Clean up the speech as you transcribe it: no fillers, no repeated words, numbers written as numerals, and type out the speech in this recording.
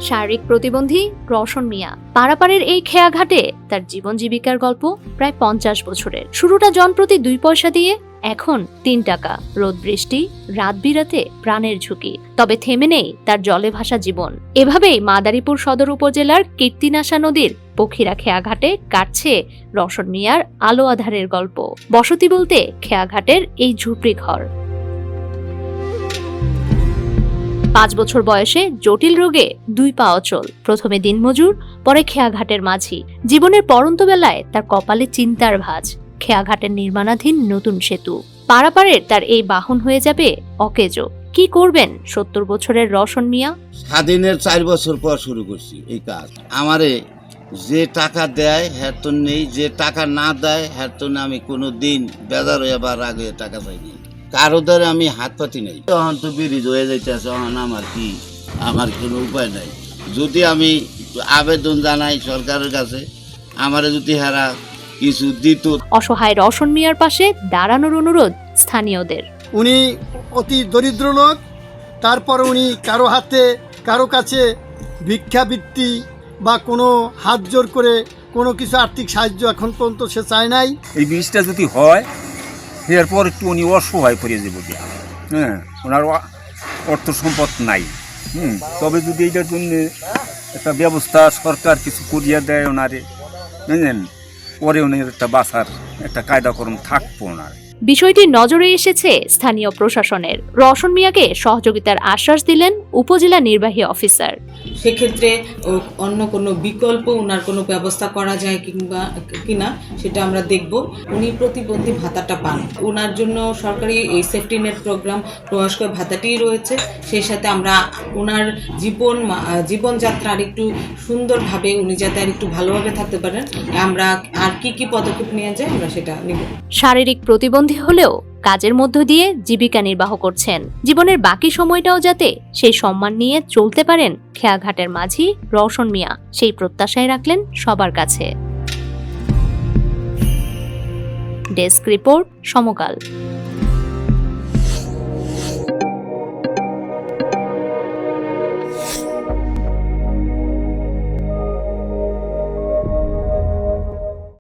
শারীরিক প্রতিবন্ধী রওশন মিয়া। পারাপাড়ের এই খেয়াঘাটে তার জীবন জীবিকার গল্প প্রায় 50 বছরের। শুরুটা জনপ্রতি 2 পয়সা দিয়ে, এখন 3 টাকা। রোদ বৃষ্টি, রাত বিরাতে প্রাণের ঝুঁকি, তবে থেমে নেই তার জলে ভাসা জীবন। এভাবেই মাদারীপুর সদর উপজেলার কীর্তিনাশা নদীর পক্ষীরা খেয়াঘাটে কাটছে রওশন মিয়ার আলো আধারের গল্প। বসতি বলতে খেয়াঘাটের এই ঝুপড়ি ঘর। 5 বছর বয়সে জটিল রোগে 2 পা অচল। প্রথমে দিনমজুর, পরে খেয়াঘাটের মাঝি। জীবনের পরন্ত বেলায় তার কপালে চিন্তার ভাঁজ। খেয়াঘাটের নির্মাণাধীন নতুন সেতু পারাপারের তার এই বাহন হয়ে যাবে অকেজো। কি করবেন 70 বছরের রওশন মিয়া? স্বাধীনের 4 বছর পর শুরু করছি এই কাজ। আমারে যে টাকা দেয় হ্যাঁ তো নেই, যে টাকা না দেয় হ্যাঁ তো আমি কোনো দিন বেজার হয়ে বা আগে টাকা চাইনি। কারো দ্বারা আমি হাত পাতি নাই। তখন তো ব্রিজ হয়ে যাইতেছে, তখন আমার কোনো উপায় নাই। যদি আমি আবেদন জানাই সরকারের কাছে, আমারে যদি হারা কিছু দিত। অসহায় রওশন মিয়ার পাশে দাঁড়ানোর অনুরোধ স্থানীয়দের। উনি অতি দরিদ্র লোক, তারপর উনি কারো হাতে কারো কাছে ভিক্ষাবৃত্তি বা কোনো হাত জোর করে কোনো কিছু আর্থিক সাহায্য এখন পর্যন্ত সে চায় নাই। এই ব্রিজটা যদি হয় এরপর একটু উনি অসহায় পড়ে যাবো। হ্যাঁ, ওনার অর্থ সম্পদ নাই। তবে যদি এইটার জন্য একটা ব্যবস্থা সরকার কিছু করিয়া দেয় ওনারে, বুঝলেন, পরে ওনার একটা বাঁচার একটা কায়দাকরণ থাকবো ওনার। বিষয়টি নজরে এসেছে স্থানীয় প্রশাসনের। রওশন মিয়াকে সহযোগিতার আশ্বাস দিলেন উপজেলা নির্বাহী অফিসার। সেক্ষেত্রে অন্য কোনো বিকল্প ওনার কোনো ব্যবস্থা করা যায় কিনা সেটা আমরা দেখব। উনি প্রতিবন্ধী ভাতাটা পান, ওনার জন্য সরকারি এই সেফটি নেট প্রোগ্রাম প্রয়াস্ক ভাতাটিই রয়েছে। সেই সাথে আমরা ওনার জীবনযাত্রা আর একটু সুন্দরভাবে উনি যাতে আর একটু ভালোভাবে থাকতে পারেন, আমরা আর কি পদক্ষেপ নিয়ে যায় আমরা সেটা নিব। শারীরিক প্রতিবন্ধী হলেও কাজের মধ্য দিয়ে জীবিকা নির্বাহ করছেন। জীবনের বাকি সময়টাও যাতে সেই সম্মান নিয়ে চলতে পারেন খেয়াঘাটের মাঝি রওশন মিয়া, সেই প্রত্যাশায় রাখলেন সবার কাছে। ডেস্ক রিপোর্ট, সমকাল।